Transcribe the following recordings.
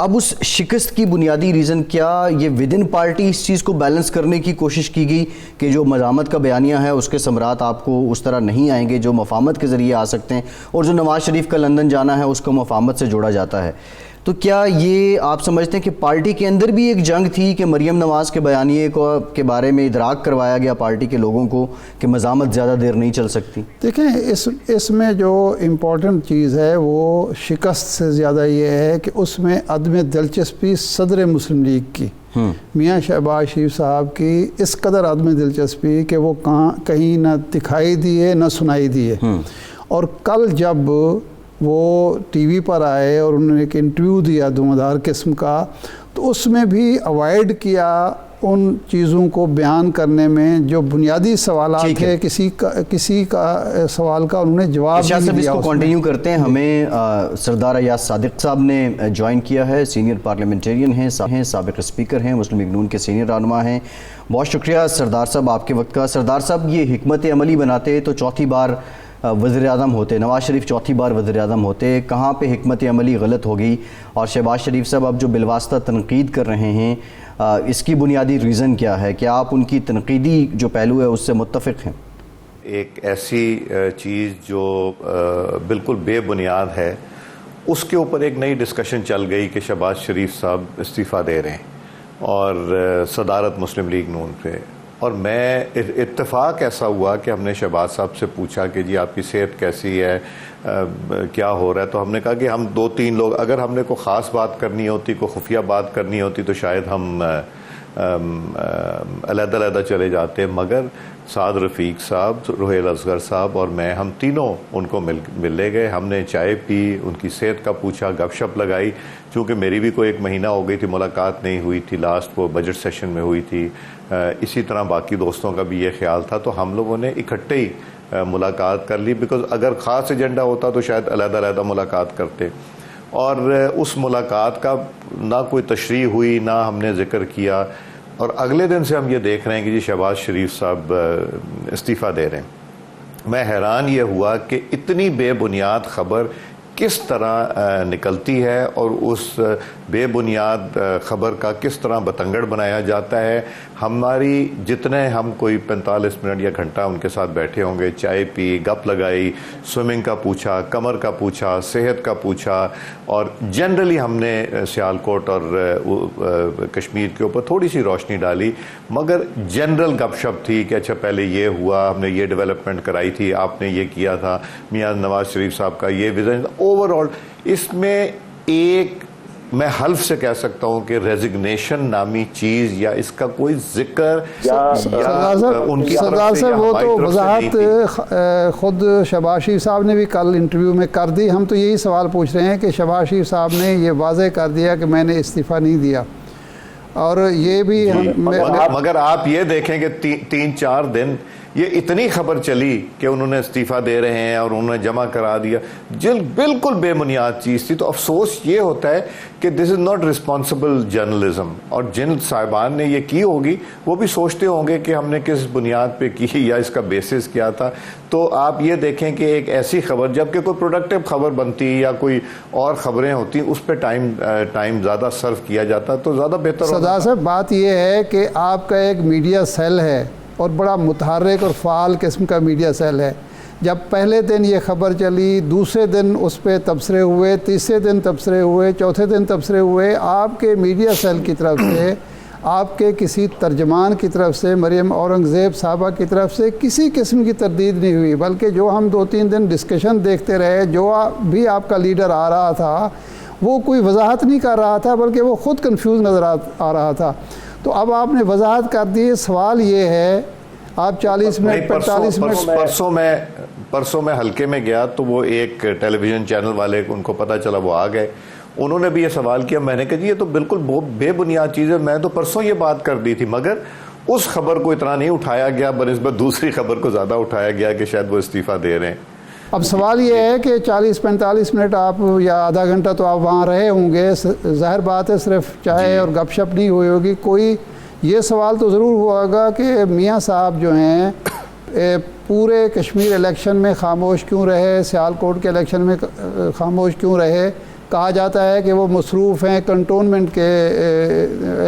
اب اس شکست کی بنیادی ریزن کیا یہ ود ان پارٹی اس چیز کو بیلنس کرنے کی کوشش کی گئی کہ جو مزاحمت کا بیانیہ ہے اس کے ثمرات آپ کو اس طرح نہیں آئیں گے جو مفاہمت کے ذریعے آ سکتے ہیں، اور جو نواز شریف کا لندن جانا ہے اس کو مفاہمت سے جوڑا جاتا ہے؟ تو کیا یہ آپ سمجھتے ہیں کہ پارٹی کے اندر بھی ایک جنگ تھی کہ مریم نواز کے بیانیے کے بارے میں ادراک کروایا گیا پارٹی کے لوگوں کو کہ مزاحمت زیادہ دیر نہیں چل سکتی؟ دیکھیں اس میں جو امپورٹنٹ چیز ہے وہ شکست سے زیادہ یہ ہے کہ اس میں عدم دلچسپی صدر مسلم لیگ کی، میاں شہباز شریف صاحب کی اس قدر عدم دلچسپی کہ وہ کہیں نہ دکھائی دیے نہ سنائی دیے۔ اور کل جب وہ ٹی وی پر آئے اور انہوں نے ایک انٹرویو دیا دمدار قسم کا، تو اس میں بھی اوائڈ کیا ان چیزوں کو بیان کرنے میں جو بنیادی سوالات تھے، کسی کا سوال کا انہوں نے جواب نہیں دیا۔ اس کو کنٹینیو کرتے ہیں۔ ہمیں سردار ایاز صادق صاحب نے جوائن کیا ہے، سینئر پارلیمنٹیرین ہیں، سابق اسپیکر ہیں، مسلم لیگ نون کے سینئر رہنما ہیں۔ بہت شکریہ سردار صاحب آپ کے وقت کا۔ سردار صاحب، یہ حکمت عملی بناتے تو چوتھی بار وزیر اعظم ہوتے، نواز شریف چوتھی بار وزیر اعظم ہوتے، کہاں پہ حکمت عملی غلط ہو گئی؟ اور شہباز شریف صاحب اب جو بالواسطہ تنقید کر رہے ہیں، اس کی بنیادی ریزن کیا ہے؟ کیا آپ ان کی تنقیدی جو پہلو ہے اس سے متفق ہیں؟ ایک ایسی چیز جو بالکل بے بنیاد ہے، اس کے اوپر ایک نئی ڈسکشن چل گئی کہ شہباز شریف صاحب استعفیٰ دے رہے ہیں اور صدارت مسلم لیگ نون پہ۔ اور میں اتفاق ایسا ہوا کہ ہم نے شہباز صاحب سے پوچھا کہ جی آپ کی صحت کیسی ہے، کیا ہو رہا ہے؟ تو ہم نے کہا کہ ہم 2-3 لوگ، اگر ہم نے کوئی خاص بات کرنی ہوتی، کوئی خفیہ بات کرنی ہوتی تو شاید ہم علیحدہ چلے جاتے، مگر سعد رفیق صاحب، روحیل اصغر صاحب اور میں، ہم تینوں ان کو ملے گئے۔ ہم نے چائے پی، ان کی صحت کا پوچھا، گپ شپ لگائی، چونکہ میری بھی کوئی 1 مہینہ ہو گئی تھی ملاقات نہیں ہوئی تھی، لاسٹ وہ بجٹ سیشن میں ہوئی تھی۔ اسی طرح باقی دوستوں کا بھی یہ خیال تھا، تو ہم لوگوں نے اکٹھے ہی ملاقات کر لی، بیکاز اگر خاص ایجنڈا ہوتا تو شاید علیحدہ ملاقات کرتے۔ اور اس ملاقات کا نہ کوئی تشریح ہوئی، نہ ہم نے ذکر کیا، اور اگلے دن سے ہم یہ دیکھ رہے ہیں کہ جی شہباز شریف صاحب استعفیٰ دے رہے ہیں۔ میں حیران یہ ہوا کہ اتنی بے بنیاد خبر کس طرح نکلتی ہے، اور اس بے بنیاد خبر کا کس طرح بتنگڑ بنایا جاتا ہے۔ ہماری جتنے ہم کوئی 45 منٹ یا گھنٹہ ان کے ساتھ بیٹھے ہوں گے، چائے پی، گپ لگائی، سوئمنگ کا پوچھا، کمر کا پوچھا، صحت کا پوچھا، اور جنرلی ہم نے سیالکوٹ اور کشمیر کے اوپر تھوڑی سی روشنی ڈالی، مگر جنرل گپ شپ تھی کہ اچھا پہلے یہ ہوا، ہم نے یہ ڈیولپمنٹ کرائی تھی، آپ نے یہ کیا تھا، میاں نواز شریف صاحب کا یہ ویژن۔ اوور آل اس میں ایک میں حلف سے کہہ سکتا ہوں کہ ریزگنیشن نامی چیز یا اس کا کوئی ذکر ان کی سردار صاحب وہ تو وضاحت خود شہباز شریف صاحب نے بھی کل انٹرویو میں کر دی۔ ہم تو یہی سوال پوچھ رہے ہیں کہ شہباز شریف صاحب نے یہ واضح کر دیا کہ میں نے استعفیٰ نہیں دیا، اور یہ بھی مگر آپ یہ دیکھیں کہ 3-4 دن یہ اتنی خبر چلی کہ انہوں نے استعفیٰ دے رہے ہیں اور انہوں نے جمع کرا دیا، بالکل بے بنیاد چیز تھی۔ تو افسوس یہ ہوتا ہے کہ دس از ناٹ رسپانسبل جرنلزم، اور جن صاحبان نے یہ کی ہوگی وہ بھی سوچتے ہوں گے کہ ہم نے کس بنیاد پہ کی یا اس کا بیسس کیا تھا۔ تو آپ یہ دیکھیں کہ ایک ایسی خبر، جبکہ کوئی پروڈکٹیو خبر بنتی یا کوئی اور خبریں ہوتی، اس پہ ٹائم زیادہ صرف کیا جاتا تو زیادہ بہتر ہوتا۔ سردار صاحب بات یہ ہے کہ آپ کا ایک میڈیا سیل ہے اور بڑا متحرک اور فعال قسم کا میڈیا سیل ہے۔ جب پہلے دن یہ خبر چلی، دوسرے دن اس پہ تبصرے ہوئے، تیسرے دن تبصرے ہوئے، چوتھے دن تبصرے ہوئے، آپ کے میڈیا سیل کی طرف سے، آپ کے کسی ترجمان کی طرف سے، مریم اورنگزیب صاحبہ کی طرف سے کسی قسم کی تردید نہیں ہوئی، بلکہ جو ہم 2-3 دن ڈسکشن دیکھتے رہے، جو بھی آپ کا لیڈر آ رہا تھا وہ کوئی وضاحت نہیں کر رہا تھا، بلکہ وہ خود کنفیوز نظر آ رہا تھا۔ تو اب آپ نے وضاحت کر دی۔ سوال یہ ہے، آپ 40 منٹ 45 منٹ پرسوں میں حلقے میں گیا تو وہ ایک ٹیلی ویژن چینل والے ان کو پتہ چلا، وہ آ گئے، انہوں نے بھی یہ سوال کیا۔ میں نے کہا جی یہ تو بالکل بے بنیاد چیز ہے، میں تو پرسوں یہ بات کر دی تھی، مگر اس خبر کو اتنا نہیں اٹھایا گیا بنسبت دوسری خبر کو زیادہ اٹھایا گیا کہ شاید وہ استعفیٰ دے رہے ہیں۔ اب سوال یہ ہے کہ 40-45 منٹ آپ یا آدھا گھنٹہ تو آپ وہاں رہے ہوں گے، ظاہر بات ہے صرف چائے اور گپ شپ نہیں ہوئی ہوگی، کوئی یہ سوال تو ضرور ہوا ہوگا کہ میاں صاحب جو ہیں پورے کشمیر الیکشن میں خاموش کیوں رہے، سیالکوٹ کے الیکشن میں خاموش کیوں رہے، کہا جاتا ہے کہ وہ مصروف ہیں کنٹونمنٹ کے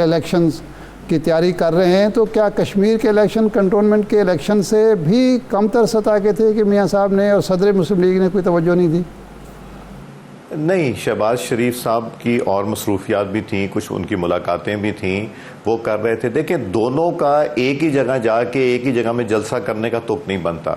الیکشنز کی تیاری کر رہے ہیں، تو کیا کشمیر کے الیکشن کنٹونمنٹ کے الیکشن سے بھی کم تر سطح کے تھے کہ میاں صاحب نے اور صدر مسلم لیگ نے کوئی توجہ نہیں دی؟ نہیں، شہباز شریف صاحب کی اور مصروفیات بھی تھیں، کچھ ان کی ملاقاتیں بھی تھیں، وہ کر رہے تھے۔ دیکھیں، دونوں کا ایک ہی جگہ جا کے ایک ہی جگہ میں جلسہ کرنے کا تک نہیں بنتا۔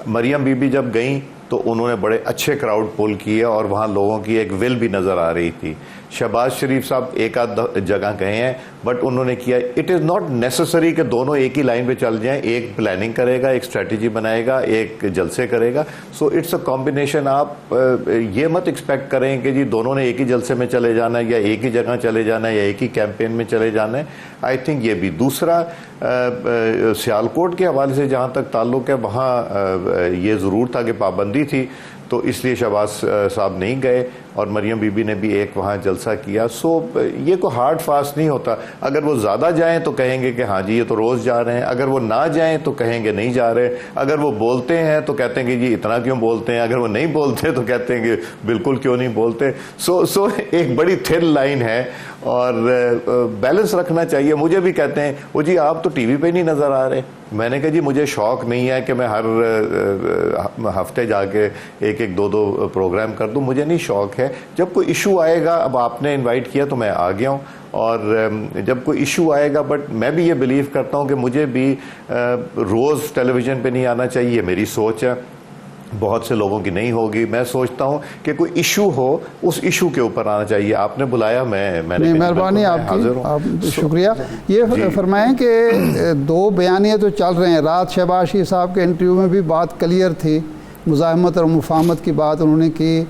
مریم بی بی جب گئیں تو انہوں نے بڑے اچھے کراؤڈ پول کیے اور وہاں لوگوں کی ایک ول بھی نظر آ رہی تھی۔ شہباز شریف صاحب ایک آدھ جگہ گئے ہیں، بٹ انہوں نے کیا، اٹ از ناٹ نیسسری کہ دونوں ایک ہی لائن پہ چل جائیں، ایک پلاننگ کرے گا، ایک اسٹریٹجی بنائے گا، ایک جلسے کرے گا۔ So it's a combination. آپ یہ مت ایکسپیکٹ کریں کہ جی دونوں نے ایک ہی جلسے میں چلے جانا ہے یا ایک ہی جگہ چلے جانا ہے یا ایک ہی کیمپین میں چلے جانا ہے۔ آئی تھنک یہ بھی۔ دوسرا، سیالکوٹ کے حوالے سے جہاں تک تعلق ہے، وہاں یہ ضرور تھا کہ پابندی تھی، تو اس لیے شہباز صاحب نہیں گئے اور مریم بی بی نے بھی ایک وہاں جلسہ کیا۔ سو یہ کوئی ہارڈ فاسٹ نہیں ہوتا۔ اگر وہ زیادہ جائیں تو کہیں گے کہ ہاں جی یہ تو روز جا رہے ہیں، اگر وہ نہ جائیں تو کہیں گے نہیں جا رہے، اگر وہ بولتے ہیں تو کہتے ہیں کہ جی اتنا کیوں بولتے ہیں، اگر وہ نہیں بولتے تو کہتے ہیں کہ بالکل کیوں نہیں بولتے۔ سو ایک بڑی تھن لائن ہے اور بیلنس رکھنا چاہیے۔ مجھے بھی کہتے ہیں وہ جی آپ تو ٹی وی پہ نہیں نظر آ رہے۔ میں نے کہا جی مجھے شوق نہیں ہے کہ میں ہر ہفتے جا کے ایک دو پروگرام کر دوں، مجھے نہیں شوق ہے۔ جب کوئی ایشو آئے گا، اب آپ نے انوائٹ کیا تو میں آ گیا ہوں، اور جب کوئی ایشو آئے گا، بٹ میں بھی یہ بلیو کرتا ہوں کہ مجھے بھی روز ٹیلی ویژن پہ نہیں آنا چاہیے، یہ میری سوچ ہے، بہت سے لوگوں کی نہیں ہوگی۔ میں سوچتا ہوں کہ کوئی ایشو ہو، اس ایشو کے اوپر آنا چاہیے۔ آپ نے بلایا، میں نے مہربانی آپ کی، شکریہ۔ یہ فرمائیں کہ دو بیانیے تو چل رہے ہیں۔ رات شہباز شریف صاحب کے انٹرویو میں بھی بات کلیئر تھی، مزاحمت اور مفاہمت کی بات انہوں نے کی،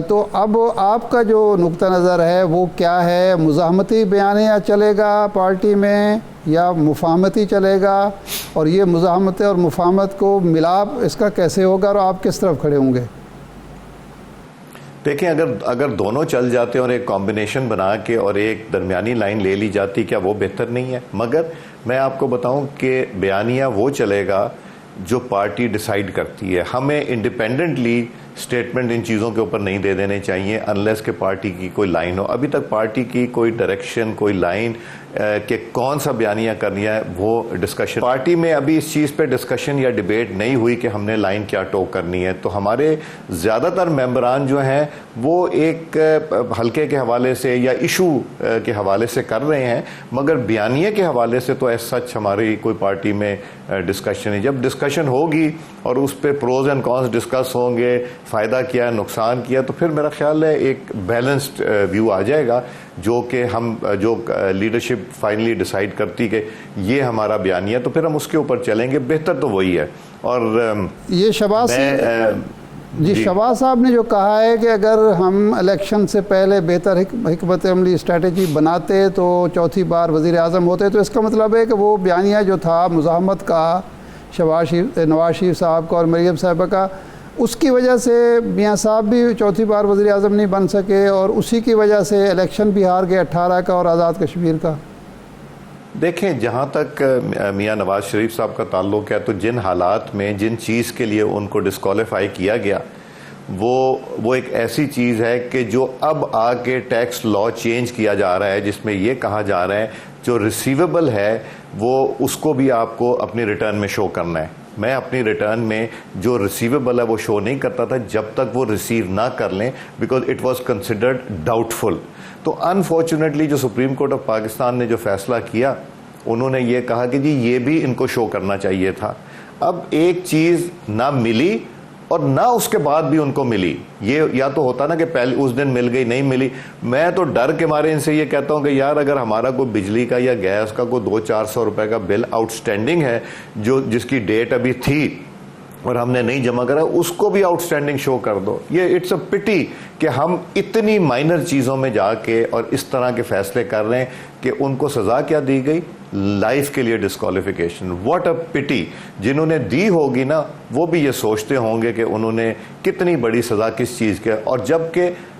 تو اب آپ کا جو نقطہ نظر ہے وہ کیا ہے؟ مزاحمتی بیانیہ چلے گا پارٹی میں یا مفاہمتی چلے گا؟ اور یہ مزاحمت اور مفاہمت کو ملاپ اس کا کیسے ہوگا اور آپ کس طرف کھڑے ہوں گے؟ دیکھیں، اگر دونوں چل جاتے اور ایک کمبینیشن بنا کے اور ایک درمیانی لائن لے لی جاتی، کیا وہ بہتر نہیں ہے؟ مگر میں آپ کو بتاؤں کہ بیانیہ وہ چلے گا جو پارٹی ڈیسائیڈ کرتی ہے۔ ہمیں انڈیپینڈنٹلی سٹیٹمنٹ ان چیزوں کے اوپر نہیں دے دینے چاہیے انلیس کہ پارٹی کی کوئی لائن ہو۔ ابھی تک پارٹی کی کوئی ڈائریکشن، کوئی لائن کہ کون سا بیانیہ کرنی ہے، وہ ڈسکشن پارٹی میں ابھی اس چیز پہ ڈسکشن یا ڈیبیٹ نہیں ہوئی کہ ہم نے لائن کیا ٹوک کرنی ہے۔ تو ہمارے زیادہ تر ممبران جو ہیں وہ ایک حلقے کے حوالے سے یا ایشو کے حوالے سے کر رہے ہیں، مگر بیانیے کے حوالے سے تو ایز سچ ہماری کوئی پارٹی میں ڈسکشن ہے۔ جب ڈسکشن ہوگی اور اس پہ پروز اینڈ کونس ڈسکس ہوں گے، فائدہ کیا ہے، نقصان کیا، تو پھر میرا خیال ہے ایک بیلنسڈ ویو آ جائے گا، جو کہ جو لیڈرشپ فائنلی ڈیسائیڈ کرتی کہ یہ ہمارا بیانیہ، تو پھر ہم اس کے اوپر چلیں گے۔ بہتر تو وہی ہے۔ اور یہ شہباز صاحب نے جو کہا ہے کہ اگر ہم الیکشن سے پہلے بہتر حکمت عملی اسٹریٹجی بناتے تو چوتھی بار وزیر اعظم ہوتے، تو اس کا مطلب ہے کہ وہ بیانیہ جو تھا مزاحمت کا نواز شریف صاحب کا اور مریم صاحبہ کا، اس کی وجہ سے میاں صاحب بھی چوتھی بار وزیر اعظم نہیں بن سکے اور اسی کی وجہ سے الیکشن بھی ہار گئے 18 کا اور آزاد کشمیر کا۔ دیکھیں، جہاں تک میاں نواز شریف صاحب کا تعلق ہے، تو جن حالات میں جن چیز کے لیے ان کو ڈسکوالیفائی کیا گیا، وہ ایک ایسی چیز ہے کہ جو اب آ کے ٹیکس لا چینج کیا جا رہا ہے، جس میں یہ کہا جا رہا ہے جو ریسیویبل ہے وہ اس کو بھی آپ کو اپنی ریٹرن میں شو کرنا ہے۔ میں اپنی ریٹرن میں جو ریسیویبل ہے وہ شو نہیں کرتا تھا جب تک وہ ریسیو نہ کر لیں، because it was considered doubtful. تو انفارچونیٹلی جو سپریم کورٹ آف پاکستان نے جو فیصلہ کیا، انہوں نے یہ کہا کہ جی یہ بھی ان کو شو کرنا چاہیے تھا۔ اب ایک چیز نہ ملی اور نہ اس کے بعد بھی ان کو ملی، یہ یا تو ہوتا نا کہ پہلے اس دن مل گئی، نہیں ملی۔ میں تو ڈر کے مارے ان سے یہ کہتا ہوں کہ یار اگر ہمارا کوئی بجلی کا یا گیس کا کوئی 200-400 روپے کا بل آؤٹ سٹینڈنگ ہے، جس کی ڈیٹ ابھی تھی اور ہم نے نہیں جمع کرا، اس کو بھی آؤٹ سٹینڈنگ شو کر دو۔ یہ اٹس اے پٹی کہ ہم اتنی مائنر چیزوں میں جا کے اور اس طرح کے فیصلے کر رہے ہیں کہ ان کو سزا کیا دی گئی، لائف کے لیے ڈسکوالیفیکیشن۔ واٹ اے پٹی۔ جنہوں نے دی ہوگی نا وہ بھی یہ سوچتے ہوں گے کہ انہوں نے کتنی بڑی سزا کس چیز کے، اور جب کہ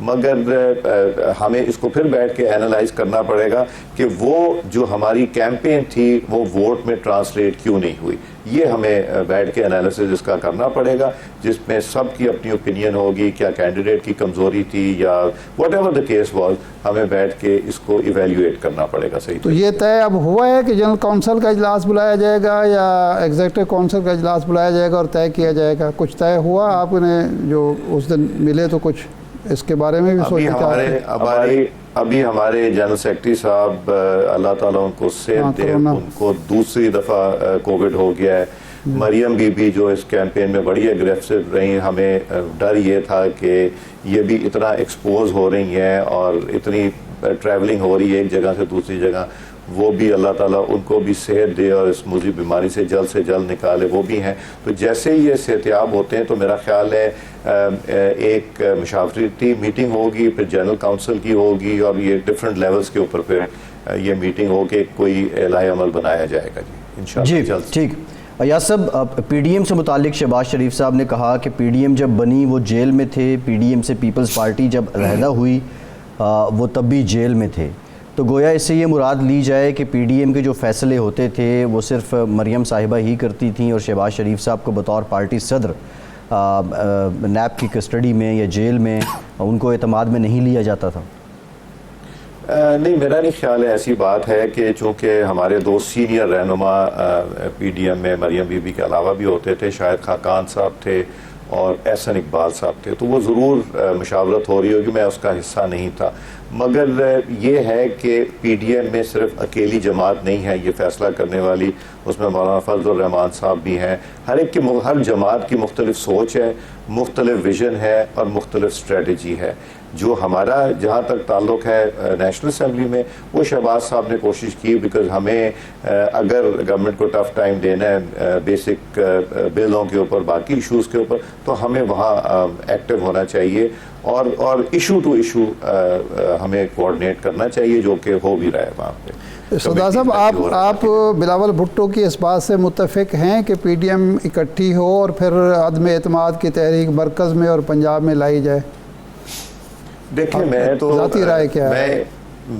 مگر ہمیں اس کو پھر بیٹھ کے اینالائز کرنا پڑے گا کہ وہ جو ہماری کیمپین تھی وہ ووٹ میں ٹرانسلیٹ کیوں نہیں ہوئی. یہ ہمیں بیٹھ کے انالیسز اس کا کرنا پڑے گا, جس میں سب کی اپنی اوپینین ہوگی, کیا کینڈیڈیٹ کی کمزوری تھی یا what ever the case was, ہمیں بیٹھ کے اس کو ایویلیویٹ کرنا پڑے گا. صحیح. تو یہ طے اب ہوا ہے کہ جنرل کونسل کا اجلاس بلایا جائے گا یا ایگزیکٹو کونسل کا اجلاس بلایا جائے گا اور طے کیا جائے گا؟ کچھ طے ہوا آپ نے جو اس دن ملے تو کچھ اس کے بارے میں بھی سوچیں؟ ابھی ہمارے جنرل سیکرٹری صاحب اللہ تعالیٰ ان کو صحت دے, ان کو دوسری دفعہ کووڈ ہو گیا ہے. مریم بی بی جو اس کیمپین میں بڑی اگریسو رہی, ہمیں ڈر یہ تھا کہ یہ بھی اتنا ایکسپوز ہو رہی ہیں اور اتنی ٹریولنگ ہو رہی ہے ایک جگہ سے دوسری جگہ, وہ بھی اللہ تعالیٰ ان کو بھی صحت دے اور اس مزید بیماری سے جلد نکالے, وہ بھی ہیں. تو جیسے یہ صحتیاب ہوتے ہیں تو میرا خیال ہے ایک مشاورتی میٹنگ ہوگی, پھر جنرل کونسل کی ہوگی اور یہ ڈفرینٹ لیولز کے اوپر پھر یہ میٹنگ ہو کے کوئی اعلان عمل بنایا جائے گا. جی انشاءاللہ جلد. ٹھیک. ایاز صاحب, پی ڈی ایم سے متعلق شہباز شریف صاحب نے کہا کہ پی ڈی ایم جب بنی وہ جیل میں تھے, پی ڈی ایم سے پیپلز پارٹی جب علیحدہ ہوئی وہ تب بھی جیل میں تھے. تو گویا اس سے یہ مراد لی جائے کہ پی ڈی ایم کے جو فیصلے ہوتے تھے وہ صرف مریم صاحبہ ہی کرتی تھیں اور شہباز شریف صاحب کو بطور پارٹی صدر نیب کی کسٹڈی میں یا جیل میں ان کو اعتماد میں نہیں لیا جاتا تھا؟ نہیں, میرا نہیں خیال ہے ایسی بات ہے کہ چونکہ ہمارے دو سینئر رہنما پی ڈی ایم میں مریم بی بی کے علاوہ بھی ہوتے تھے, شاہد خاقان صاحب تھے اور احسن اقبال صاحب تھے, تو وہ ضرور مشاورت ہو رہی ہوگی, میں اس کا حصہ نہیں تھا. مگر یہ ہے کہ پی ڈی ایم میں صرف اکیلی جماعت نہیں ہے یہ فیصلہ کرنے والی, اس میں مولانا فضل الرحمان صاحب بھی ہیں. ہر جماعت کی مختلف سوچ ہے, مختلف ویژن ہے اور مختلف اسٹریٹجی ہے. جو ہمارا جہاں تک تعلق ہے نیشنل اسمبلی میں, وہ شہباز صاحب نے کوشش کی, بیکاز ہمیں اگر گورنمنٹ کو ٹف ٹائم دینا ہے بیسک بلوں کے اوپر, باقی ایشوز کے اوپر, تو ہمیں وہاں ایکٹیو ہونا چاہیے اور ایشو ٹو ایشو ہمیں کوآرڈینیٹ کرنا چاہیے, جو کہ ہو بھی رہا ہے وہاں پہ. سردار صاحب, آپ بلاول بھٹو کی اس بات سے متفق ہیں کہ پی ڈی ایم اکٹھی ہو اور پھر عدم اعتماد کی تحریک مرکز میں اور پنجاب میں لائی جائے؟ دیکھیں, میں تو ذاتی رائے کیا ہے؟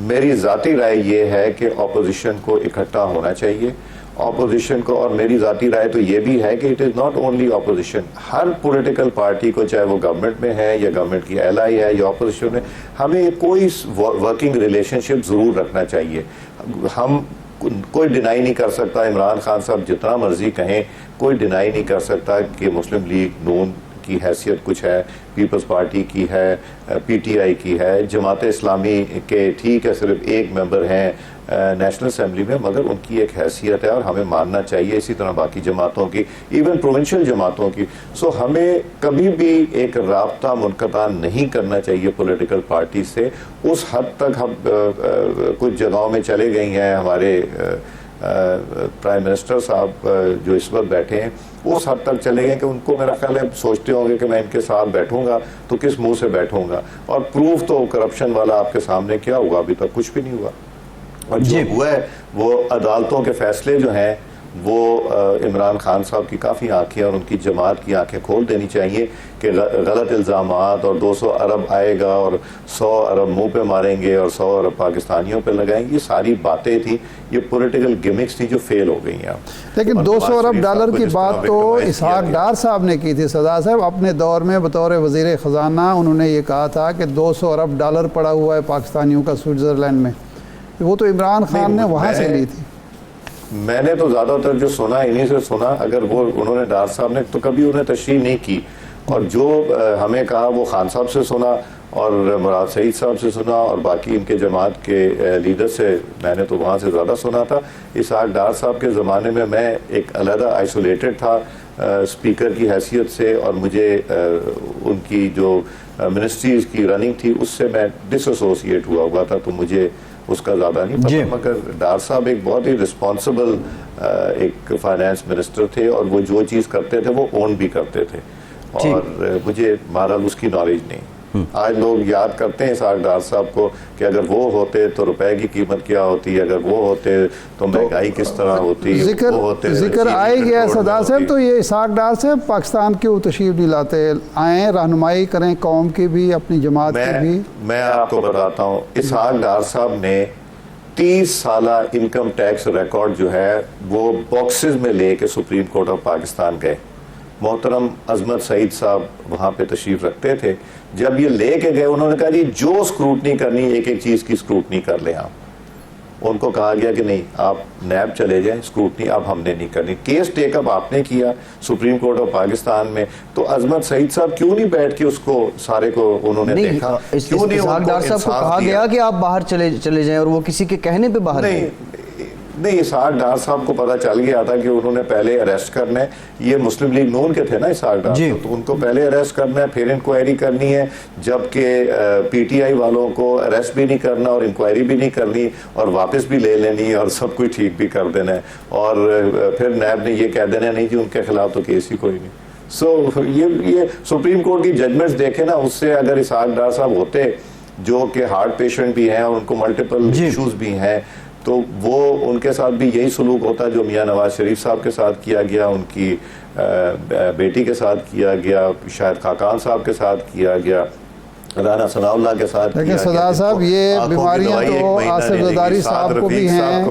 میری ذاتی رائے یہ ہے کہ اپوزیشن کو اکٹھا ہونا چاہیے. اپوزیشن کو, اور میری ذاتی رائے تو یہ بھی ہے کہ it is not only opposition, Hare political party کو, چاہے وہ گورنمنٹ میں ہے یا گورنمنٹ کی ایلائی ہے یا اپوزیشن میں, ہمیں کوئی ورکنگ ریلیشن شپ ضرور رکھنا چاہیے. ہم کوئی ڈینائی نہیں کر سکتا, عمران خان صاحب جتنا مرضی کہیں, کوئی ڈینائی نہیں کر سکتا کہ مسلم لیگ نون کی حیثیت کچھ ہے, پیپلز پارٹی کی ہے, پی ٹی آئی کی ہے, جماعت اسلامی کے ٹھیک ہے صرف ایک ممبر ہیں نیشنل اسمبلی میں, مگر ان کی ایک حیثیت ہے اور ہمیں ماننا چاہیے. اسی طرح باقی جماعتوں کی, ایون پروونشل جماعتوں کی. سو ہمیں کبھی بھی ایک رابطہ منقطع نہیں کرنا چاہیے پولیٹیکل پارٹی سے. اس حد تک ہم کچھ جگہوں میں چلے گئی ہیں, ہمارے پرائم منسٹر صاحب جو اس وقت بیٹھے ہیں اس حد تک چلے گئے کہ ان کو میرا خیال ہے سوچتے ہوں گے کہ میں ان کے ساتھ بیٹھوں گا تو کس منہ سے بیٹھوں گا, اور پروف تو کرپشن والا آپ کے سامنے کیا ہوا, ابھی تک کچھ بھی نہیں ہوا. اور جو ہوا ہے وہ عدالتوں کے فیصلے جو ہیں وہ عمران خان صاحب کی کافی آنکھیں اور ان کی جماعت کی آنکھیں کھول دینی چاہیے کہ غلط الزامات اور 200 ارب آئے گا اور 100 ارب منہ پہ ماریں گے اور 100 ارب پاکستانیوں پہ لگائیں گے, یہ ساری باتیں تھیں, یہ پولیٹیکل گیمکس تھی جو فیل ہو گئی ہیں. لیکن 200 ارب ڈالر کی بات تو اسحاق ڈار صاحب نے کی تھی. سردار صاحب, اپنے دور میں بطور وزیر خزانہ انہوں نے یہ کہا تھا کہ 200 ارب ڈالر پڑا ہوا ہے پاکستانیوں کا سوئٹزرلینڈ میں, وہ تو عمران خان نے وہاں سے لی تھی. میں نے تو زیادہ تر جو سنا انہیں سے سنا, اگر وہ انہوں نے ڈار صاحب نے تو کبھی انہیں تشریح نہیں کی, اور جو ہمیں کہا وہ خان صاحب سے سنا اور مراد سعید صاحب سے سنا اور باقی ان کے جماعت کے لیڈر سے میں نے تو وہاں سے زیادہ سنا تھا. اسحاق ڈار صاحب کے زمانے میں میں ایک علیحدہ آئسولیٹڈ تھا اسپیکر کی حیثیت سے, اور مجھے ان کی جو منسٹریز کی رننگ تھی اس سے میں ڈس ایسوسیٹ ہوا تھا, تو مجھے اس کا زیادہ نہیں پتا. مگر ڈار صاحب ایک بہت ہی رسپانسبل ایک فائنانس منسٹر تھے, اور وہ جو چیز کرتے تھے وہ اون بھی کرتے تھے, اور مجھے بہرحال اس کی نالج نہیں. آج لوگ یاد کرتے ہیں اسحاق ڈار صاحب کو کہ اگر وہ ہوتے تو روپے کی قیمت کیا ہوتی، اگر وہ ہوتے تو مہنگائی کس طرح ہوتی، ذکر آئے گیا سردار صاحب، تو یہ اسحاق ڈار صاحب پاکستان کیوں تشریف نہیں لاتے؟ آئیں، رہنمائی کریں قوم کی بھی، اپنی جماعت کی بھی۔ میں آپ کو بتاتا ہوں، اسحاق ڈار صاحب نے 30 سالہ انکم ٹیکس ریکارڈ جو ہے وہ باکسز میں لے کے سپریم کورٹ آف پاکستان گئے۔ محترم عظمت سعید صاحب وہاں پہ تشریف رکھتے تھے، جب یہ لے کے گئے انہوں نے کہا جی جو اسکروٹنی کرنی ایک ایک چیز کی اسکروٹنی کر لیں آپ۔ ان کو کہا گیا کہ نہیں، آپ نیب چلے جائیں، اسکروٹنی اب ہم نے نہیں کرنی۔ کیس ٹیک اپ آپ نے کیا سپریم کورٹ آف پاکستان میں، تو عظمت سعید صاحب کیوں نہیں بیٹھ کے اس کو سارے کو انہوں نے دیکھا؟ کیوں نہیں اسحاق ڈار صاحب کو کہا گیا کہ آپ باہر چلے جائیں اور وہ کسی کے کہنے پہ باہر گئے؟ نہیں، اسحاق ڈار صاحب کو پتا چل گیا تھا کہ انہوں نے پہلے اریسٹ کرنا ہے، یہ مسلم لیگ نون کے تھے نا اسحاق ڈار صاحب، تو ان کو پہلے اریسٹ کرنا ہے، پھر انکوائری کرنی ہے، جبکہ پی ٹی آئی والوں کو اریسٹ بھی نہیں کرنا اور انکوائری بھی نہیں کرنی اور واپس بھی لے لینی اور سب کچھ ٹھیک بھی کر دینا ہے، اور پھر نیب نے یہ کہہ دینا نہیں کہ ان کے خلاف تو کیس ہی کوئی نہیں۔ یہ سپریم کورٹ کی ججمنٹس دیکھیں نا، اس سے اگر اسحاق ڈار صاحب ہوتے جو کہ ہارٹ پیشنٹ بھی ہیں اور ان کو ملٹیپل ایشوز بھی ہیں، تو وہ ان کے ساتھ بھی یہی سلوک ہوتا جو میاں نواز شریف صاحب کے ساتھ کیا گیا، ان کی بیٹی کے ساتھ کیا گیا، شاہد خاقان صاحب کے ساتھ کیا گیا، رانا ثناء اللہ کے ساتھ کیا گیا۔ لیکن صدا صاحب یہ بیماریاں تو آصف زرداری صاحب کو بھی ہیں،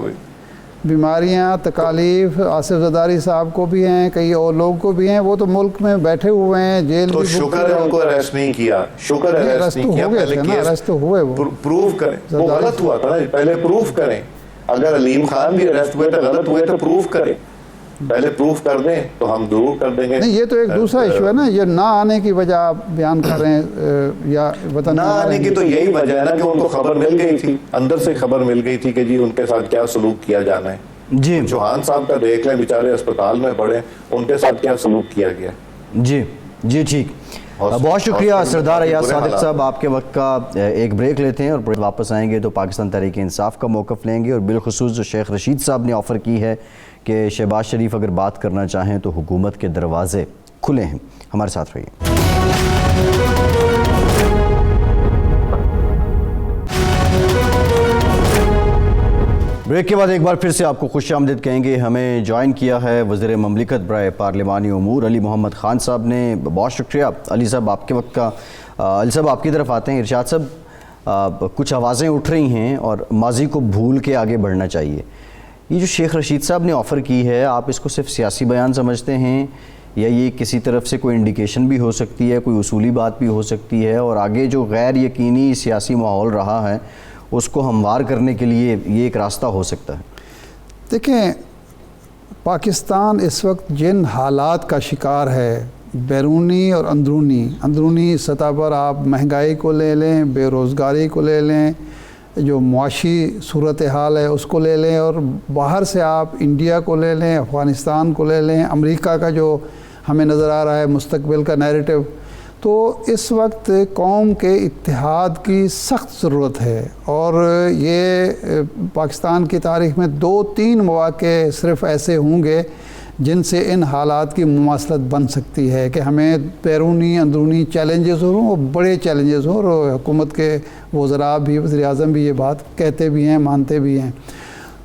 بیماریاں تکالیف آصف زرداری صاحب کو بھی ہیں، کئی اور لوگ کو بھی ہیں، وہ تو ملک میں بیٹھے ہوئے ہیں، جیل تو شکر ہے ان کو اریسٹ نہیں کیا، شکر ہے اریسٹ نہیں کیا، پہلے اریسٹ تو ہوئے، وہ پروف کریں، وہ غلط ہوا تھا نا، پہلے پروف کریں۔ اگر علیم خان بھی اریسٹ ہوئے تو غلط ہوئے تو پروف کریں، پہلے پروف کر دیں تو ہم ضرور کر دیں گے۔ نہیں، یہ تو ایک دوسرا ایشو ہے نا، یہ نہ آنے کی وجہ آپ بیان کر رہے ہیں، یا وطن نہ آنے کی تو یہی وجہ ہے نا کہ ان کو خبر مل گئی تھی، اندر سے خبر مل گئی تھی کہ جی ان کے ساتھ کیا سلوک کیا جانا ہے۔ جی چوہان صاحب کا دیکھ لیں، بیچارے اسپتال میں پڑے، ان کے ساتھ کیا سلوک کیا گیا۔ جی ٹھیک، بہت شکریہ سردار ایاز صادق صاحب، آپ کے وقت کا ایک بریک لیتے ہیں اور واپس آئیں گے تو پاکستان تحریک انصاف کا موقف لیں گے، اور بالخصوص جو شیخ رشید صاحب نے آفر کی ہے کہ شہباز شریف اگر بات کرنا چاہیں تو حکومت کے دروازے کھلے ہیں۔ ہمارے ساتھ رہیے۔ بریک کے بعد ایک بار پھر سے آپ کو خوش آمدید کہیں گے۔ ہمیں جوائن کیا ہے وزیر مملکت برائے پارلیمانی امور علی محمد خان صاحب نے، بہت شکریہ علی صاحب آپ کے وقت کا۔ علی صاحب آپ کی طرف آتے ہیں۔ ارشاد صاحب، کچھ آوازیں اٹھ رہی ہیں اور ماضی کو بھول کے آگے بڑھنا چاہیے، یہ جو شیخ رشید صاحب نے آفر کی ہے، آپ اس کو صرف سیاسی بیان سمجھتے ہیں یا یہ کسی طرف سے کوئی انڈیکیشن بھی ہو سکتی ہے، کوئی اصولی بات بھی ہو سکتی ہے، اور آگے جو غیر یقینی سیاسی ماحول رہا ہے اس کو ہموار کرنے کے لیے یہ ایک راستہ ہو سکتا ہے؟ دیکھیں، پاکستان اس وقت جن حالات کا شکار ہے، بیرونی اور اندرونی سطح پر آپ مہنگائی کو لے لیں، بے روزگاری کو لے لیں، جو معاشی صورتحال ہے اس کو لے لیں، اور باہر سے آپ انڈیا کو لے لیں، افغانستان کو لے لیں، امریکہ کا جو ہمیں نظر آ رہا ہے مستقبل کا نیریٹو، تو اس وقت قوم کے اتحاد کی سخت ضرورت ہے۔ اور یہ پاکستان کی تاریخ میں 2-3 مواقع صرف ایسے ہوں گے جن سے ان حالات کی مماثلت بن سکتی ہے کہ ہمیں بیرونی اندرونی چیلنجز ہوں، اور بڑے چیلنجز ہوں، اور حکومت کے وزراء بھی، وزیر اعظم بھی یہ بات کہتے بھی ہیں، مانتے بھی ہیں۔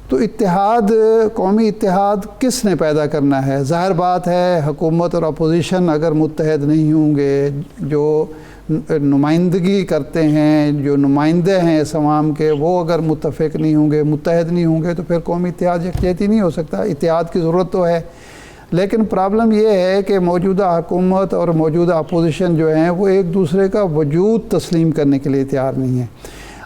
تو اتحاد، قومی اتحاد کس نے پیدا کرنا ہے؟ ظاہر بات ہے حکومت اور اپوزیشن اگر متحد نہیں ہوں گے، جو نمائندگی کرتے ہیں، جو نمائندے ہیں اس عوام کے، وہ اگر متفق نہیں ہوں گے، متحد نہیں ہوں گے، تو پھر قومی اتحاد یکجہتی نہیں ہو سکتا۔ اتحاد کی ضرورت تو ہے، لیکن پرابلم یہ ہے کہ موجودہ حکومت اور موجودہ اپوزیشن جو ہیں وہ ایک دوسرے کا وجود تسلیم کرنے کے لیے تیار نہیں ہے۔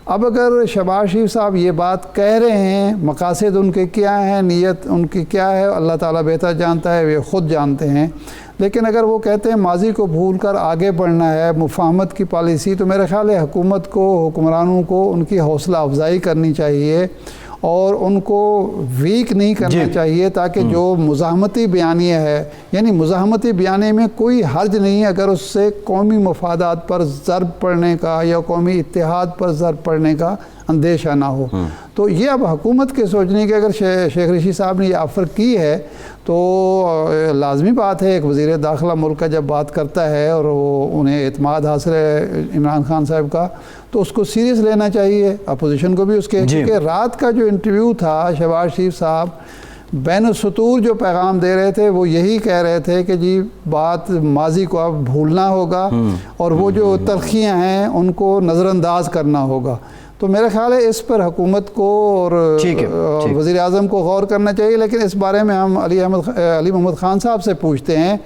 اب اگر شہباز شریف صاحب یہ بات کہہ رہے ہیں، مقاصد ان کے کیا ہیں، نیت ان کی کیا ہے، اللہ تعالیٰ بہتر جانتا ہے، وہ خود جانتے ہیں، لیکن اگر وہ کہتے ہیں ماضی کو بھول کر آگے بڑھنا ہے، مفاہمت کی پالیسی، تو میرے خیال ہے حکومت کو، حکمرانوں کو ان کی حوصلہ افزائی کرنی چاہیے اور ان کو ویک نہیں کرنا چاہیے، تاکہ جو مزاحمتی بیانیہ ہے، یعنی مزاحمتی بیانیے میں کوئی حرج نہیں اگر اس سے قومی مفادات پر ضرب پڑنے کا یا قومی اتحاد پر ضرب پڑنے کا اندیشہ نہ ہو۔ تو یہ اب حکومت کے سوچنے کے اگر شیخ رشید صاحب نے یہ آفر کی ہے تو لازمی بات ہے ایک وزیر داخلہ ملک کا جب بات کرتا ہے اور وہ انہیں اعتماد حاصل ہے عمران خان صاحب کا تو اس کو سیریس لینا چاہیے، اپوزیشن کو بھی اس کے کیونکہ رات کا جو انٹرویو تھا شہباز شریف صاحب بین السطور جو پیغام دے رہے تھے وہ یہی کہہ رہے تھے کہ جی بات ماضی کو اب بھولنا ہوگا اور وہ جو تلخیاں ہیں ان کو نظر انداز کرنا ہوگا. تو میرا خیال ہے اس پر حکومت کو اور وزیر اعظم کو غور کرنا چاہیے. لیکن اس بارے میں ہم علی محمد خان صاحب سے پوچھتے ہیں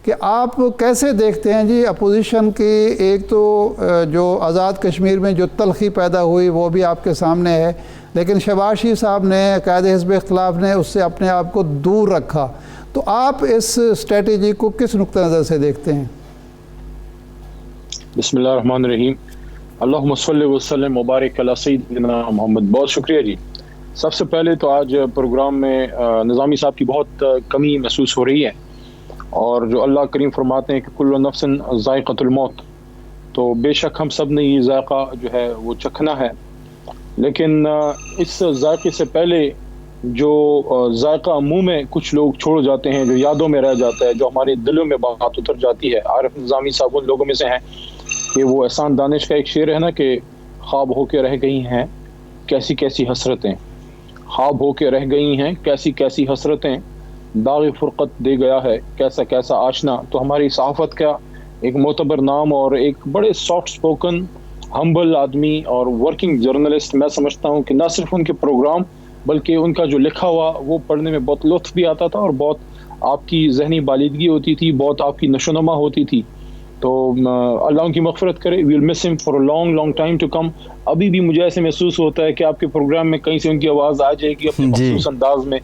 کہ آپ کیسے دیکھتے ہیں جی اپوزیشن کی ایک تو جو آزاد کشمیر میں جو تلخی پیدا ہوئی وہ بھی آپ کے سامنے ہے، لیکن شہباز شریف صاحب نے قائد حزب اختلاف نے اس سے اپنے آپ کو دور رکھا. تو آپ اس اسٹریٹجی کو کس نقطہ نظر سے دیکھتے ہیں؟ بسم اللہ الرحمن الرحیم. اللہم صلی وسلم مبارک علی سیدنا محمد. بہت شکریہ جی. سب سے پہلے تو آج پروگرام میں نظامی صاحب کی بہت کمی محسوس ہو رہی ہے، اور جو اللہ کریم فرماتے ہیں کہ کل نفس ذائقۃ الموت، تو بے شک ہم سب نے یہ ذائقہ جو ہے وہ چکھنا ہے. لیکن اس ذائقے سے پہلے جو ذائقہ منہ میں کچھ لوگ چھوڑ جاتے ہیں، جو یادوں میں رہ جاتا ہے، جو ہمارے دلوں میں بات اتر جاتی ہے. عارف نظامی صاحب ان لوگوں میں سے ہیں کہ وہ احسان دانش کا ایک شعر ہے نا کہ خواب ہو کے رہ گئی ہیں کیسی کیسی حسرتیں، خواب ہو کے رہ گئی ہیں کیسی کیسی حسرتیں، داغ فرقت دے گیا ہے کیسا کیسا آشنا. تو ہماری صحافت کا ایک معتبر نام اور ایک بڑے سافٹ سپوکن ہمبل آدمی اور ورکنگ جرنلسٹ، میں سمجھتا ہوں کہ نہ صرف ان کے پروگرام بلکہ ان کا جو لکھا ہوا وہ پڑھنے میں بہت لطف بھی آتا تھا اور بہت آپ کی ذہنی بالیدگی ہوتی تھی، بہت آپ کی نشو و نما ہوتی تھی. تو اللہ ان کی مغفرت کرے. وی will miss him for a long long time to come. ابھی بھی مجھے ایسے محسوس ہوتا ہے کہ آپ کے پروگرام میں کہیں سے ان کی آواز آ جائے گی اپنے مخصوص انداز میں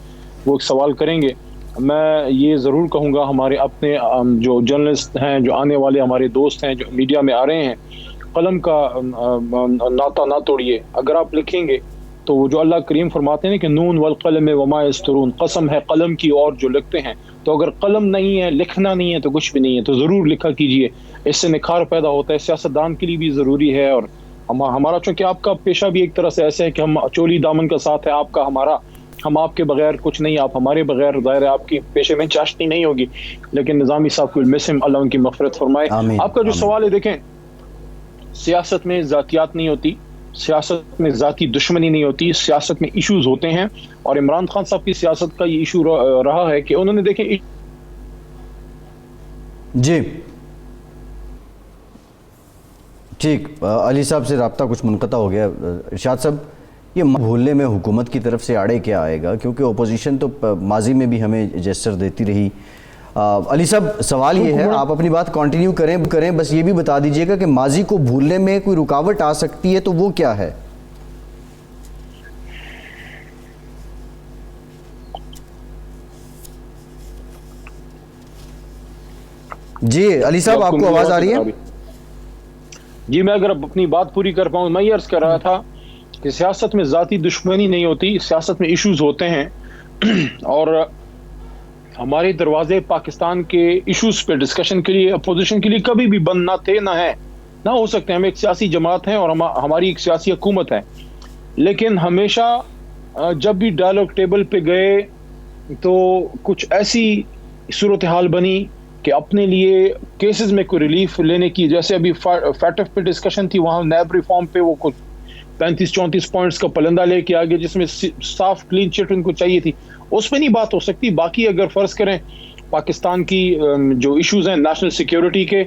وہ ایک سوال کریں گے. میں یہ ضرور کہوں گا ہمارے اپنے جو جرنلسٹ ہیں، جو آنے والے ہمارے دوست ہیں جو میڈیا میں آ رہے ہیں، قلم کا ناطا نہ توڑیے. اگر آپ لکھیں گے تو وہ جو اللہ کریم فرماتے ہیں کہ نون والقلم وما یسطرون، قسم ہے قلم کی اور جو لکھتے ہیں. تو اگر قلم نہیں ہے، لکھنا نہیں ہے تو کچھ بھی نہیں ہے. تو ضرور لکھا کیجئے، اس سے نکھار پیدا ہوتا ہے. سیاستدان کے لیے بھی ضروری ہے. اور ہمارا چونکہ آپ کا پیشہ بھی ایک طرح سے ایسا ہے کہ ہم چولی دامن کا ساتھ ہے، آپ کا ہمارا، ہم آپ کے بغیر کچھ نہیں، آپ ہمارے بغیر، ظاہر ہے آپ کی پیشے میں چاشنی نہیں ہوگی. لیکن نظامی صاحب کو مسلم، اللہ ان کی مغفرت فرمائے. آپ کا جو سوال ہے، دیکھیں سیاست میں ذاتیات نہیں ہوتی، سیاست میں ذاتی دشمنی نہیں ہوتی، سیاست میں ایشوز ہوتے ہیں. اور عمران خان صاحب کی سیاست کا یہ ایشو رہا ہے کہ انہوں نے دیکھیں جی ٹھیک. علی صاحب سے رابطہ کچھ منقطع ہو گیا. ارشاد صاحب، یہ بھولنے میں حکومت کی طرف سے آڑے کیا آئے گا؟ کیونکہ اپوزیشن تو ماضی میں بھی ہمیں جیسچر دیتی رہی. علی صاحب سوال یہ ہے، آپ اپنی بات کنٹینیو کریں، بس یہ بھی بتا دیجئے گا کہ ماضی کو بھولنے میں کوئی رکاوٹ آ سکتی ہے تو وہ کیا ہے؟ جی علی صاحب، آپ کو آواز آ رہی ہے؟ جی میں اگر اپنی بات پوری کر پاؤں، میں یہ عرض کر رہا تھا کہ سیاست میں ذاتی دشمنی نہیں ہوتی، سیاست میں ایشوز ہوتے ہیں. اور ہمارے دروازے پاکستان کے ایشوز پہ ڈسکشن کے لیے اپوزیشن کے لیے کبھی بھی بند نہ تھے، نہ ہو سکتے. ہم ایک سیاسی جماعت ہیں اور ہماری ایک سیاسی حکومت ہے. لیکن ہمیشہ جب بھی ڈائلاگ ٹیبل پہ گئے تو کچھ ایسی صورتحال بنی کہ اپنے لیے کیسز میں کوئی ریلیف لینے کی، جیسے ابھی فیٹف پہ ڈسکشن تھی، وہاں نیب ریفارم پہ وہ کچھ 35-34 پوائنٹس کا پلندہ لے کے آگے، جس میں صاف کلین چٹ ان کو چاہیے تھی. اس میں نہیں بات ہو سکتی. باقی اگر فرض کریں پاکستان کی جو ایشوز ہیں نیشنل سیکیورٹی کے،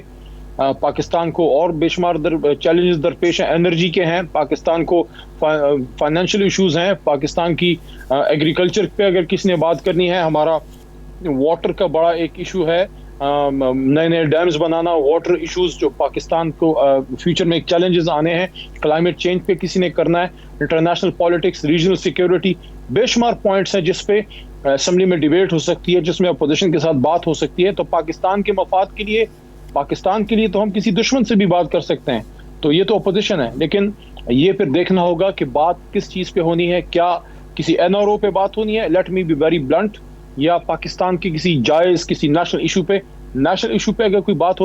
پاکستان کو اور بے شمار چیلنجز درپیش ہیں، انرجی کے ہیں، پاکستان کو فائنینشیل ایشوز ہیں، پاکستان کی ایگریکلچر پہ اگر کسی نے بات کرنی ہے، ہمارا واٹر کا بڑا ایک ایشو ہے، نئے نئے ڈیمز بنانا، واٹر ایشوز جو پاکستان کو فیوچر میں ایک چیلنجز آنے ہیں، کلائمیٹ چینج پہ کسی نے کرنا ہے، انٹرنیشنل پالیٹکس، ریجنل سیکیورٹی، بے شمار پوائنٹس ہیں جس پہ اسمبلی میں ڈیبیٹ ہو سکتی ہے، جس میں اپوزیشن کے ساتھ بات ہو سکتی ہے. تو پاکستان کے مفاد کے لیے، پاکستان کے لیے تو ہم کسی دشمن سے بھی بات کر سکتے ہیں. تو یہ تو اپوزیشن ہے. لیکن یہ پھر دیکھنا ہوگا کہ بات کس چیز پہ ہونی ہے. کیا کسی NRO پہ بات ہونی ہے، let me be very blunt, یا پاکستان کی کسی جائز کسی نیشنل ایشو پہ؟ نیشنل ایشو پہ اگر کوئی بات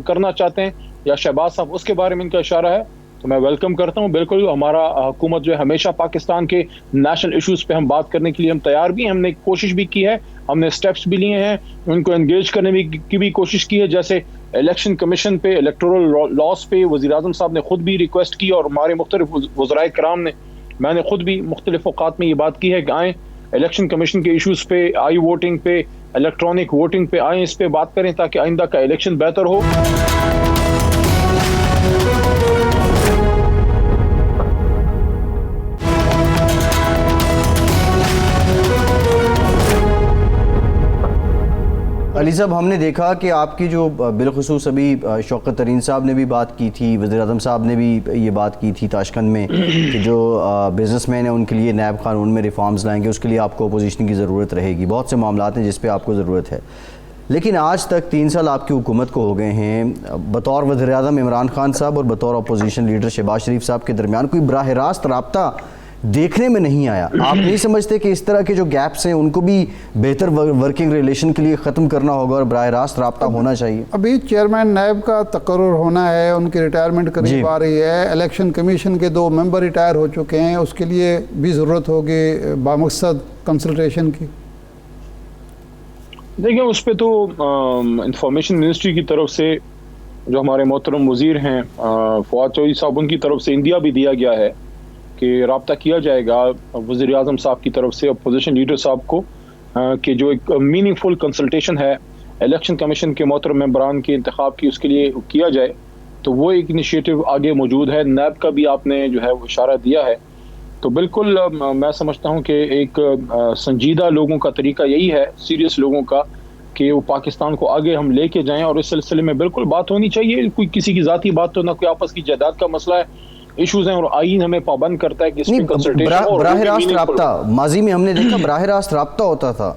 کرنا چاہتے ہیں، یا شہباز صاحب اس کے بارے میں ان کا اشارہ ہے، تو میں ویلکم کرتا ہوں. بالکل ہمارا حکومت جو ہے ہمیشہ پاکستان کے نیشنل ایشوز پہ ہم بات کرنے کے لیے ہم تیار بھی ہیں. ہم نے کوشش بھی کی ہے, ہم نے سٹیپس بھی لیے ہیں, ان کو انگیج کرنے کی بھی کوشش کی ہے. جیسے الیکشن کمیشن پہ, الیکٹورل لاس پہ وزیر اعظم صاحب نے خود بھی ریکویسٹ کی, اور ہمارے مختلف وزرائے کرام نے, میں نے خود بھی مختلف اوقات میں یہ بات کی ہے کہ آئیں الیکشن کمیشن کے ایشوز پہ, آئی ووٹنگ پہ, الیکٹرانک ووٹنگ پہ آئیں, اس پہ بات کریں تاکہ آئندہ کا الیکشن بہتر ہو. علی صاحب, ہم نے دیکھا کہ آپ کی جو بالخصوص ابھی شوکت ترین صاحب نے بھی بات کی تھی, وزیر اعظم صاحب نے بھی یہ بات کی تھی تاشقند میں کہ جو بزنس مین ہیں ان کے لیے نیب قانون میں ریفارمز لائیں گے, اس کے لیے آپ کو اپوزیشن کی ضرورت رہے گی. بہت سے معاملات ہیں جس پہ آپ کو ضرورت ہے, لیکن آج تک 3 سال آپ کی حکومت کو ہو گئے ہیں. بطور وزیر اعظم عمران خان صاحب اور بطور اپوزیشن لیڈر شہباز شریف صاحب کے درمیان کوئی براہ راست رابطہ دیکھنے میں نہیں آیا. آپ نہیں سمجھتے کہ اس طرح کے جو گیپس ہیں ان کو بھی بہتر ورکنگ ریلیشن کے لیے ختم کرنا ہوگا اور براہ راست رابطہ ہونا چاہیے؟ ابھی چیئرمین نیب کا تقرر ہونا ہے, ان کی ریٹائرمنٹ قریب آ رہی ہے, الیکشن کمیشن کے 2 ممبر ریٹائر ہو چکے ہیں, اس کے لیے بھی ضرورت ہوگی بامقصد کنسلٹیشن کی. دیکھیں اس پہ تو انفارمیشن منسٹری کی طرف سے جو ہمارے محترم وزیر ہیں فواد چودھری صاحب, ان کی طرف سے انڈیا بھی دیا گیا ہے کہ رابطہ کیا جائے گا وزیر اعظم صاحب کی طرف سے اپوزیشن لیڈر صاحب کو, کہ جو ایک میننگ فل کنسلٹیشن ہے الیکشن کمیشن کے محترم ممبران کے انتخاب کی, اس کے لیے کیا جائے. تو وہ ایک انیشیٹو آگے موجود ہے. نیب کا بھی آپ نے جو ہے وہ اشارہ دیا ہے. تو بالکل میں سمجھتا ہوں کہ ایک سنجیدہ لوگوں کا طریقہ یہی ہے, سیریس لوگوں کا, کہ وہ پاکستان کو آگے ہم لے کے جائیں, اور اس سلسلے میں بالکل بات ہونی چاہیے. کوئی کسی کی ذاتی بات تو نہ کوئی آپس کی جائیداد کا مسئلہ ہے, ایشوز ہیں, اور آئین ہمیں پابند کرتا ہے کہ اس میں کنسلٹیشن براہ راست رابطہ, ماضی میں ہم نے دیکھا براہ راست رابطہ ہوتا تھا,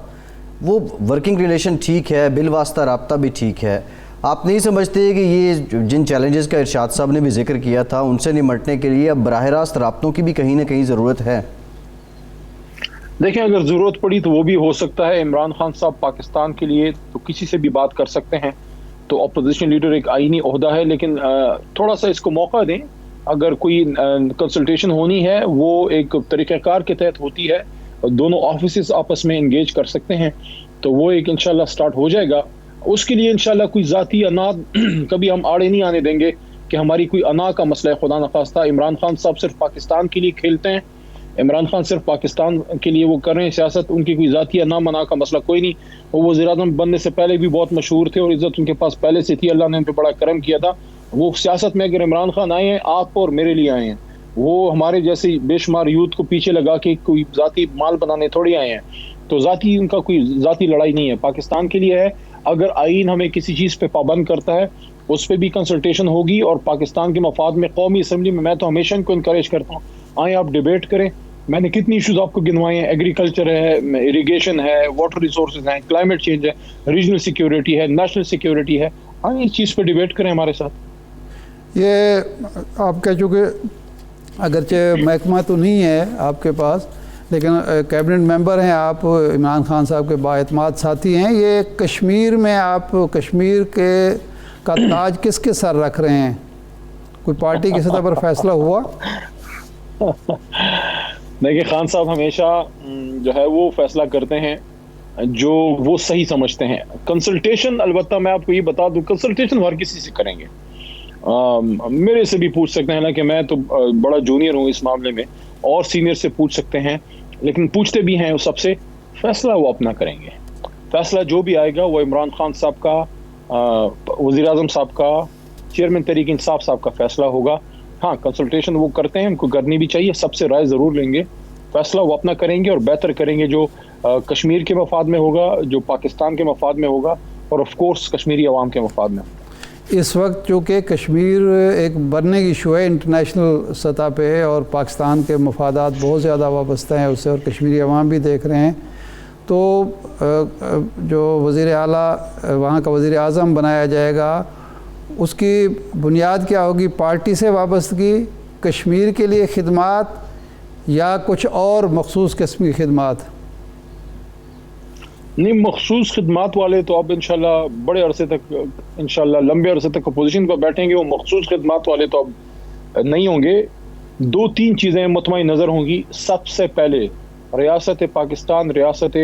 وہ ورکنگ ریلیشن ٹھیک ہے, بالواسطہ رابطہ بھی ٹھیک ہے. آپ نہیں سمجھتے کہ یہ جن چیلنجز کا ارشاد صاحب نے بھی ذکر کیا تھا ان سے نمٹنے کے لیے اب براہ راست رابطوں کی بھی کہیں نہ کہیں ضرورت ہے؟ دیکھیں اگر ضرورت پڑی تو وہ بھی ہو سکتا ہے. عمران خان صاحب پاکستان کے لیے تو کسی سے بھی بات کر سکتے ہیں, تو اپوزیشن لیڈر ایک آئینی عہدہ ہے, لیکن تھوڑا سا اس کو موقع دیں. اگر کوئی کنسلٹیشن ہونی ہے وہ ایک طریقہ کار کے تحت ہوتی ہے, دونوں آفیسز آپس میں انگیج کر سکتے ہیں, تو وہ ایک انشاءاللہ سٹارٹ ہو جائے گا. اس کے لیے انشاءاللہ کوئی ذاتی اناد کبھی ہم آڑے نہیں آنے دیں گے کہ ہماری کوئی انا کا مسئلہ ہے. خدا نخواستہ عمران خان صاحب صرف پاکستان کے لیے کھیلتے ہیں, عمران خان صرف پاکستان کے لیے وہ کر رہے ہیں سیاست, ان کی کوئی ذاتی انا منا کا مسئلہ کوئی نہیں. وہ وزیر اعظم بننے سے پہلے بھی بہت مشہور تھے اور عزت ان کے پاس پہلے سے تھی, اللہ نے ان پہ بڑا کرم کیا تھا. وہ سیاست میں اگر عمران خان آئے ہیں آپ اور میرے لیے آئے ہیں, وہ ہمارے جیسے بے شمار یوتھ کو پیچھے لگا کے کوئی ذاتی مال بنانے تھوڑی آئے ہیں. تو ذاتی ان کا کوئی ذاتی لڑائی نہیں ہے, پاکستان کے لیے ہے. اگر آئین ہمیں کسی چیز پہ پابند کرتا ہے اس پہ بھی کنسلٹیشن ہوگی, اور پاکستان کے مفاد میں قومی اسمبلی میں تو ہمیشہ ان کو انکریج کرتا ہوں, آئیں آپ ڈیبیٹ کریں. میں نے کتنی ایشوز آپ کو گنوائے ہیں, ایگریکلچر ہے, اریگیشن ہے, واٹر ریسورسز ہیں, کلائمیٹ چینج ہے, ریجنل سیکیورٹی ہے, نیشنل سیکیورٹی ہے, آئیں اس چیز پہ ڈیبیٹ کریں ہمارے ساتھ. یہ آپ کہہ چکے اگرچہ محکمہ تو نہیں ہے آپ کے پاس, لیکن کیبنٹ ممبر ہیں آپ, عمران خان صاحب کے بااعتماد ساتھی ہیں. یہ کشمیر میں آپ کشمیر کا تاج کس کے سر رکھ رہے ہیں؟ کوئی پارٹی کی سطح پر فیصلہ ہوا؟ دیکھیں خان صاحب ہمیشہ جو ہے وہ فیصلہ کرتے ہیں جو وہ صحیح سمجھتے ہیں. کنسلٹیشن البتہ میں آپ کو یہ بتا دوں, کنسلٹیشن ہر کسی سے کریں گے, میرے سے بھی پوچھ سکتے ہیں, حالانکہ میں تو بڑا جونیئر ہوں اس معاملے میں, اور سینئر سے پوچھ سکتے ہیں, لیکن پوچھتے بھی ہیں سب سے. فیصلہ وہ اپنا کریں گے, فیصلہ جو بھی آئے گا وہ عمران خان صاحب کا, وزیر اعظم صاحب کا, چیئرمین تحریک انصاف صاحب کا فیصلہ ہوگا. ہاں کنسلٹیشن وہ کرتے ہیں, ان کو کرنی بھی چاہیے, سب سے رائے ضرور لیں گے. فیصلہ وہ اپنا کریں گے اور بہتر کریں گے, جو کشمیر کے مفاد میں ہوگا, جو پاکستان کے مفاد میں ہوگا, اور آف کورس کشمیری عوام کے مفاد میں. اس وقت چونکہ کشمیر ایک برننگ ایشو ہے انٹرنیشنل سطح پہ, اور پاکستان کے مفادات بہت زیادہ وابستہ ہیں اس سے, اور کشمیری عوام بھی دیکھ رہے ہیں, تو جو وزیر اعلیٰ وہاں کا وزیر اعظم بنایا جائے گا اس کی بنیاد کیا ہوگی؟ پارٹی سے وابستگی, کشمیر کے لیے خدمات, یا کچھ اور مخصوص قسم کی خدمات؟ نہیں, مخصوص خدمات والے تو اب انشاءاللہ بڑے عرصے تک, انشاءاللہ لمبے عرصے تک اپوزیشن پر بیٹھیں گے. وہ مخصوص خدمات والے تو اب نہیں ہوں گے، 2-3 چیزیں مطمئن نظر ہوں گی. سب سے پہلے ریاست پاکستان، ریاست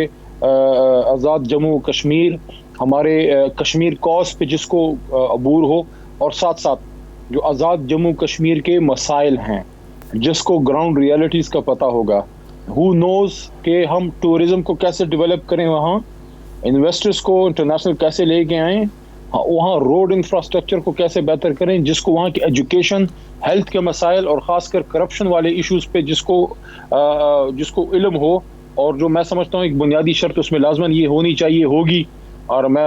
آزاد جموں کشمیر، ہمارے کشمیر کوس پہ جس کو عبور ہو، اور ساتھ ساتھ جو آزاد جموں کشمیر کے مسائل ہیں جس کو گراؤنڈ ریالٹیز کا پتہ ہوگا. ہو نوز کہ ہم ٹورزم کو کیسے ڈیولپ کریں، وہاں انویسٹرز کو انٹرنیشنل کیسے لے کے آئیں، وہاں روڈ انفراسٹرکچر کو کیسے بہتر کریں، جس کو وہاں کی ایجوکیشن، ہیلتھ کے مسائل اور خاص کر کرپشن والے ایشوز پہ جس کو علم ہو. اور جو میں سمجھتا ہوں ایک بنیادی شرط اس میں لازماً یہ ہونی چاہیے، ہوگی، اور میں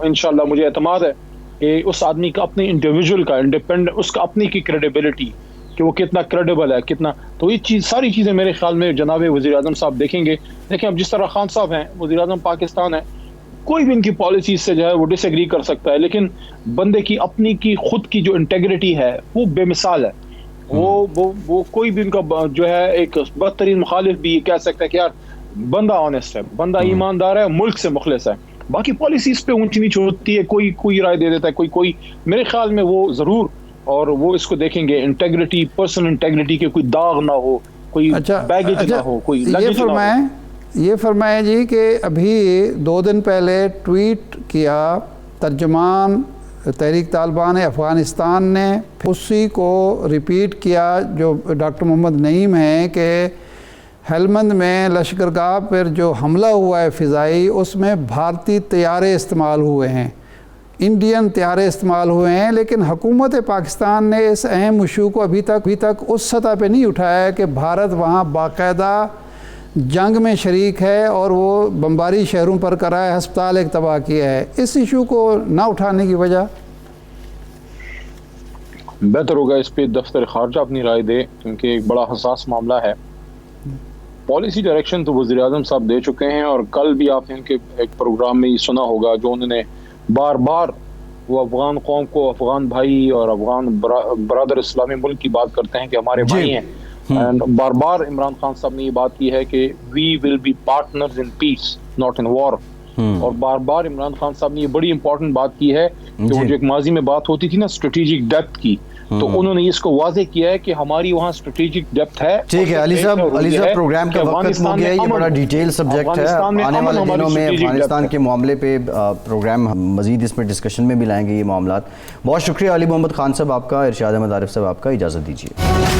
انشاءاللہ مجھے اعتماد ہے کہ اس آدمی کا اپنے انڈیویجول کا انڈیپینڈنٹ، اس کا اپنی کی کریڈیبلٹی کہ وہ کتنا کریڈیبل ہے، کتنا. تو یہ ساری چیزیں میرے خیال میں جناب وزیر اعظم صاحب دیکھیں گے. دیکھیں اب جس طرح خان صاحب ہیں، وزیر اعظم پاکستان ہے، کوئی بھی ان کی پالیسیز سے جو ہے وہ ڈس ایگری کر سکتا ہے، لیکن بندے کی اپنی کی خود کی جو انٹیگریٹی ہے وہ بے مثال ہے. وہ کوئی بھی ان کا جو ہے ایک بدترین مخالف بھی کہہ سکتا ہے کہ یار بندہ آنےسٹ ہے، بندہ ایماندار ہے، ملک سے مخلص ہے. باقی پالیسیز پہ اونچ نیچ ہوتی ہے، کوئی رائے دے دیتا ہے، کوئی میرے خیال میں وہ ضرور، اور وہ اس کو دیکھیں گے انٹیگریٹی، پرسنل انٹیگریٹی کے کوئی داغ نہ ہو، کوئی بیگیج نہ ہو، کوئی لگیج نہ ہو. یہ فرمائیں جی کہ ابھی 2 دن پہلے ٹویٹ کیا ترجمان تحریک طالبان افغانستان نے، اسی کو ریپیٹ کیا جو ڈاکٹر محمد نعیم ہیں کہ ہلمند میں لشکرگاہ پر جو حملہ ہوا ہے فضائی، اس میں بھارتی طیارے استعمال ہوئے ہیں، انڈین طیارے استعمال ہوئے ہیں، لیکن حکومت پاکستان نے اس اہم ایشو کو ابھی تک اس سطح پہ نہیں اٹھایا کہ بھارت وہاں باقاعدہ جنگ میں شریک ہے اور وہ بمباری شہروں پر کرا ہے، ہسپتال ایک تباہ کیا ہے. اس ایشو کو نہ اٹھانے کی وجہ؟ بہتر ہوگا اس پہ دفتر خارجہ اپنی رائے دے، کیونکہ ایک بڑا حساس معاملہ ہے. پالیسی ڈائریکشن تو وزیر اعظم صاحب دے چکے ہیں، اور کل بھی آپ نے ان کے ایک پروگرام میں یہ سنا ہوگا جو انہوں نے بار بار وہ افغان قوم کو، افغان بھائی اور افغان برادر اسلامی ملک کی بات کرتے ہیں کہ ہمارے بھائی ہیں. بار بار عمران خان صاحب نے یہ بات کی ہے کہ we will be partners in peace not in war. اور بار بار عمران خان صاحب نے یہ بڑی امپورٹنٹ بات کی ہے کہ وہ جو ایک ماضی میں بات ہوتی تھی نا اسٹریٹجک ڈیپتھ کی، تو انہوں نے اس کو واضح کیا ہے کہ ہماری وہاں اسٹریٹجک ڈیپتھ ہے. ٹھیک ہے علی صاحب پروگرام کا وقت ہو گیا، یہ بڑا ڈیٹیل سبجیکٹ ہے. آنے والے دنوں میں افغانستان کے معاملے پہ پروگرام مزید اس میں ڈسکشن میں بھی لائیں گے یہ معاملات. بہت شکریہ علی محمد خان صاحب آپ کا. ارشاد احمد عارف صاحب آپ کا. اجازت دیجیے.